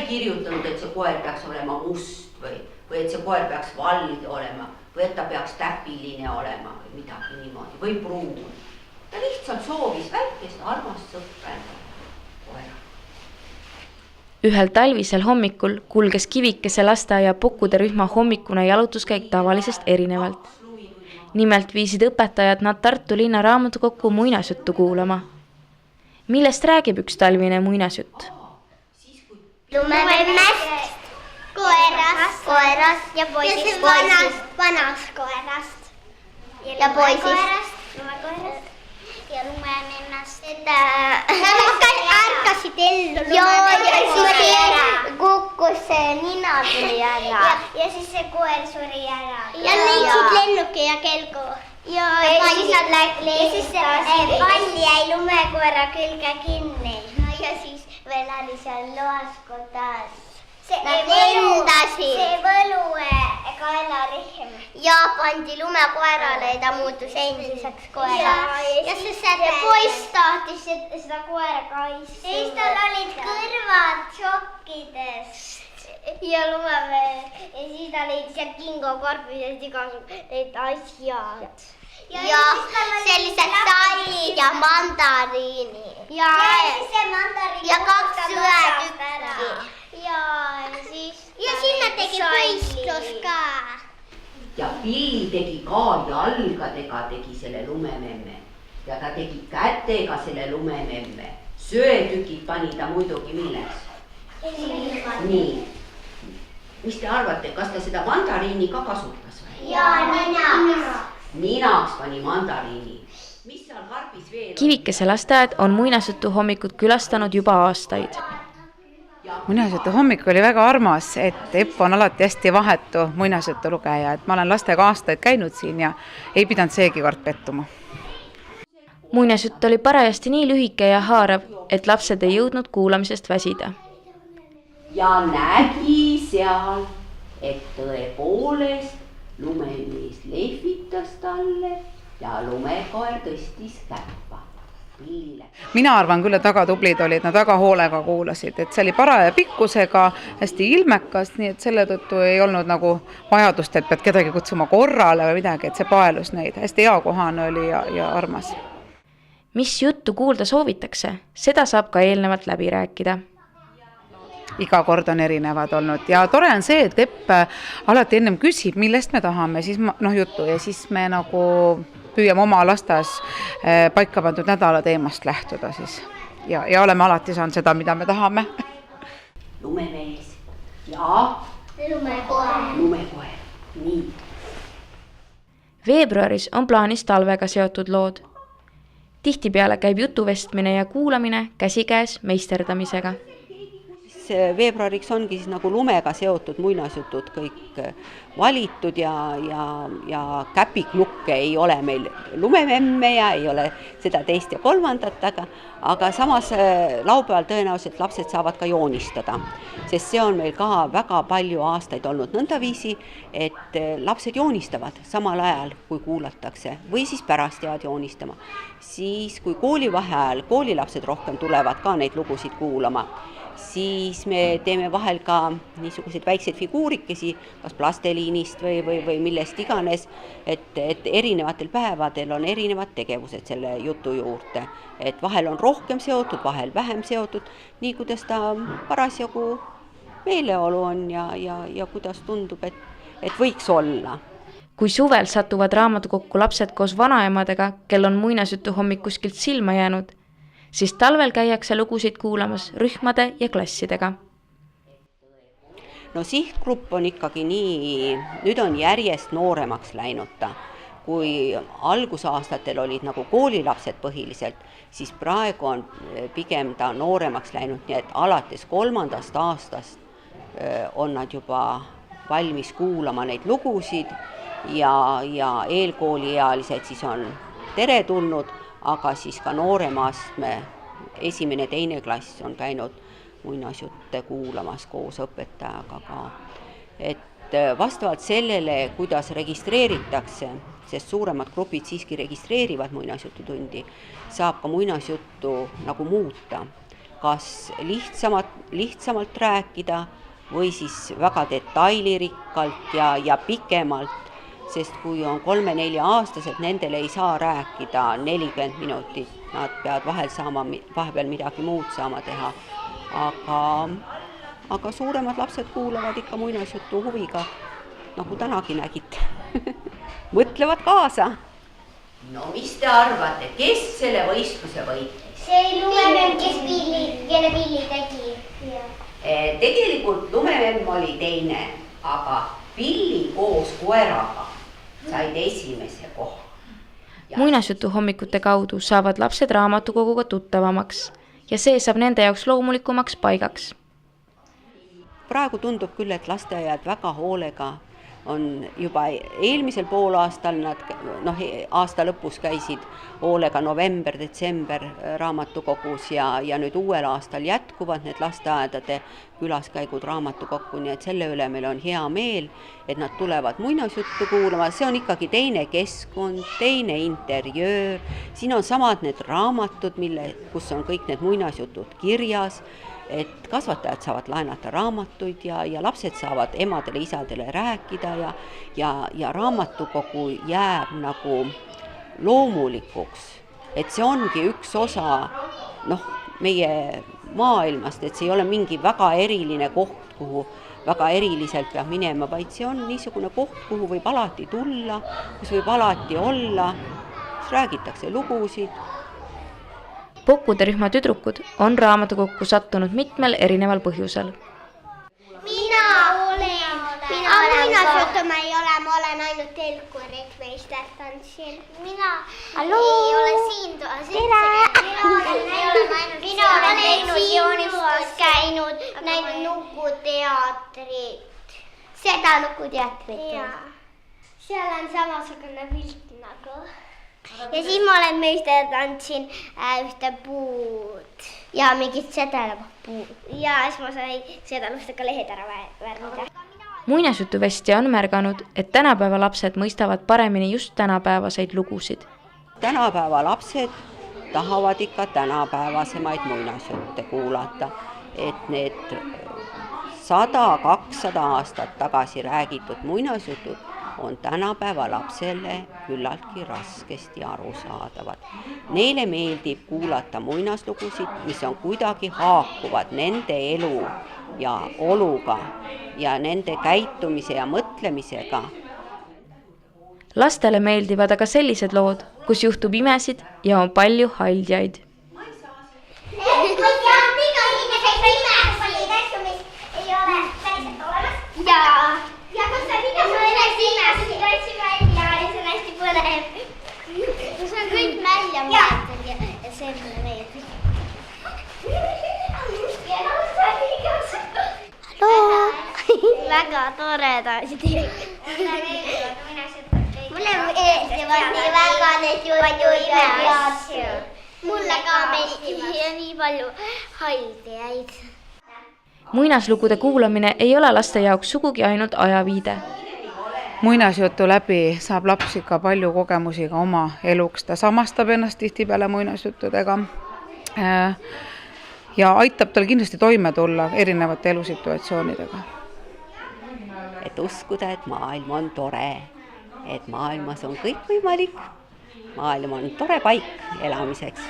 ei kirjutanud, et see koer peaks olema must või et see koer peaks valge olema või et ta peaks täpiline olema või midagi niimoodi või pruun. Ta lihtsalt soovis väikest armast sõpra koera. Ühel talvisel hommikul kulges Kivikese lasteaia Pukkude rühma hommikune jalutuskäik tavalisest erinevalt. Nimelt viisid õpetajad nad Tartu linna raamatukokku muinasjuttu kuulama. Millest räägib üks talvine muinasjutt? Lumememmest, koerast ja poisist, vanast koerast ja poisist, lumekoerast ja lumememmest. Ärkasid ellu lumekoera. Kukkus see nina tuli ära. Ja siis see koer suri ära. Ja leidsid lennuki ja kelgu. Ja siis nad pall jäi lumekoera külge kinni. Ja siis veel oli seal loaskodas. Nad lendasid. See võlu kaelarihm. Ja pandi lumekoerale ja ta muutus endiseks koeraks. Ja see poiss tahtis seda koera kaitsta. Siis tal olid kõrvad šokkides. Ja lumevee. Ja siis ta leidis ja kingokorpised igasugused asjad. Ja sellised sallid ja mandariinid. Ja kaks õetükki. Ja sinna tegi võistlus ka. Ja Pill tegi ka jalgadega tegi selle lumememme. Ja ta tegi kätega selle lumememme. Söetükid pani ta muidugi milleks? Nii. Mis te arvate, kas ta seda mandariini ka kasutas või? Jaa, ninaks. Ninaks pani mandariini. Mis seal karbis veel? Kivikese lasteaed on muinasjutu hommikud külastanud juba aastaid. Muinasjutu hommik oli väga armas, et Epp on alati hästi vahetu muinasjutu lugeja, et ma olen lastega aastaid käinud siin ja ei pidanud seegi kord pettuma. Muinasjutt oli parajasti nii lühike ja haarav, et lapsed ei jõudnud kuulamisest väsida. Ja nägi seal, et tõepoolest lumemees lehvitas talle ja lumekoer tõstis käppa. Mina arvan küll, et väga tublid olid, nad väga hoolega kuulasid, et see oli paraja pikkusega, hästi ilmekas, nii et selle tõttu ei olnud nagu vajadust, et pead kedagi kutsuma korrale või midagi, et see paelus neid. Hästi eakohane oli ja armas. Mis juttu kuulda soovitakse, seda saab ka eelnevalt läbi rääkida. Iga kord on erinevad olnud ja tore on see, et Epp alati ennem küsib, millest me tahame siis juttu ja siis me nagu püüame oma lastas paika pandud nädala teemast lähtuda siis. Ja oleme alati saanud seda, mida me tahame. Lumemees ja lumekoer. Nii. Veebruaris on plaanis talvega seotud lood. Tihtipeale käib jutuvestmine ja kuulamine käsikäes meisterdamisega. Veebruariks ongi siis nagu lumega seotud muinasjutud kõik valitud ja käpiknukke ei ole meil lumememme ja ei ole seda teist ja kolmandat, aga samas laupäeval tõenäoliselt lapsed saavad ka joonistada, sest see on meil ka väga palju aastaid olnud nõndaviisi, et lapsed joonistavad samal ajal, kui kuulatakse või siis pärast jäävad joonistama. Siis kui koolivaheajal koolilapsed rohkem tulevad ka neid lugusid kuulama, siis me teeme vahel ka niisuguseid väikseid figuurikesi, kas plasteliinist või millest iganes, et erinevatel päevadel on erinevad tegevused selle jutu juurde. Et vahel on rohkem seotud, vahel vähem seotud, nii kuidas ta parasjagu meeleolu on ja kuidas tundub, et võiks olla. Kui suvel satuvad raamatukokku lapsed koos vanaemadega, kel on muinasjutu hommik kuskilt silma jäänud, siis talvel käiakse lugusid kuulamas rühmade ja klassidega. No sihtgrupp on ikkagi nii, nüüd on järjest nooremaks läinud ta. Kui algusaastatel olid nagu koolilapsed põhiliselt, siis praegu on pigem ta nooremaks läinud, nii et alates 3. aastast on nad juba valmis kuulama neid lugusid ja eelkooliealised siis on teretulnud, aga siis ka nooremastme 1. ja 2. klass on käinud muinasjutte kuulamas koos õpetajaga ka. Et vastavalt sellele, kuidas registreeritakse, sest suuremad grupid siiski registreerivad muinasjututundi, saab ka muinasjuttu nagu muuta. kas lihtsamalt rääkida või siis väga detailirikkalt ja pikemalt, sest kui on 3-4-aastased, nendele ei saa rääkida 40 minutit, nad peavad vahepeal midagi muud saama teha. Aga suuremad lapsed kuulavad ikka muinasjuttu huviga, nagu tänagi nägite. Mõtlevad kaasa. No mis te arvate, kes selle võistluse võitis? See lumememm, kelle Pilli tegi. Tegelikult lumememm oli teine, aga Pilli koos koeraga said esimese koha. Muinasjutu hommikute kaudu saavad lapsed raamatukoguga tuttavamaks ja see saab nende jaoks loomulikumaks paigaks. Praegu tundub küll, et lasteaiad väga hoolega on juba eelmisel poolaastal, nad aasta lõpus käisid hoolega november-detsember raamatukogus ja nüüd uuel aastal jätkuvad need lasteaedade külaskäigud raamatukokku, nii et selle üle meil on hea meel, et nad tulevad muinasjuttu kuulama, see on ikkagi teine keskkond, teine interjöör, siin on samad need raamatud, kus on kõik need muinasjutud kirjas, et kasvatajad saavad laenata raamatuid ja lapsed saavad emadele-isadele rääkida ja raamatukogu jääb nagu loomulikuks, et see ongi üks osa meie maailmast, et see ei ole mingi väga eriline koht, kuhu väga eriliselt peab minema, vaid see on niisugune koht, kuhu võib alati tulla, kus võib alati olla, kus räägitakse lugusid. Pokkude rühma tüdrukud on raamatukokku sattunud mitmel erineval põhjusel. Mina muinasjuttu ma ei ole, ma olen ainult telkurit meisterdanud siin. Mina ei ole siin toas üldse. Mina olen teinud joonistust, käinud näinud Nukuteatrit. Seda Nukuteatrit. Seal on samasugune pilt nagu. Ja siis ma olen meisterdanud siin ühte puud ja mingit sedelapuud. Ja siis ma sain sedalustega lehed ära värvida. Muinasjutuvestja on märganud, et tänapäeva lapsed mõistavad paremini just tänapäevaseid lugusid. Tänapäeva lapsed tahavad ikka tänapäevasemaid muinasjutte kuulata, et need 100-200 aastat tagasi räägitud muinasjutud on tänapäeva lapsele küllaltki raskesti arusaadavad. Neile meeldib kuulata muinaslugusid, mis on kuidagi haakuvad nende elu ja oluga ja nende käitumise ja mõtlemisega. Lastele meeldivad aga sellised lood, kus juhtub imesid ja on palju haldjaid. See on kõik välja mõeldud ja see mulle meeldib. Väga toredasid. Mulle meeldivad nii väga need juurde. Mulle ka meeldivad nii palju haldjaid. Muinaslugude kuulamine ei ole laste jaoks sugugi ainult ajaviide. Muinasjutu läbi saab laps ikka palju kogemusi ka oma eluks, ta samastab ennast tihtipeale muinasjuttudega ja aitab tal kindlasti toime tulla erinevate elusituatsioonidega. Et uskuda, et maailm on tore, et maailmas on kõik võimalik, maailm on tore paik elamiseks.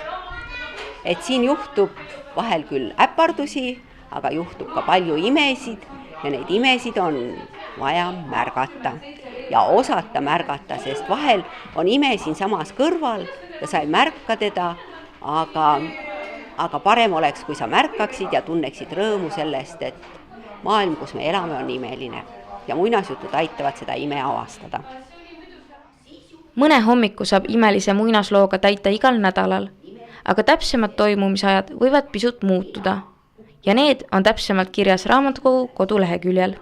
Et siin juhtub vahel küll äpardusi, aga juhtub ka palju imesid ja neid imesid on vaja märgata ja osata märgata, sest vahel on ime siin samas kõrval ja sa ei märka teda, aga parem oleks, kui sa märkaksid ja tunneksid rõõmu sellest, et maailm, kus me elame, on imeline ja muinasjutud aitavad seda ime avastada. Mõne hommiku saab imelise muinaslooga täita igal nädalal, aga täpsemad toimumisajad võivad pisut muutuda ja need on täpsemalt kirjas raamatukogu koduleheküljel.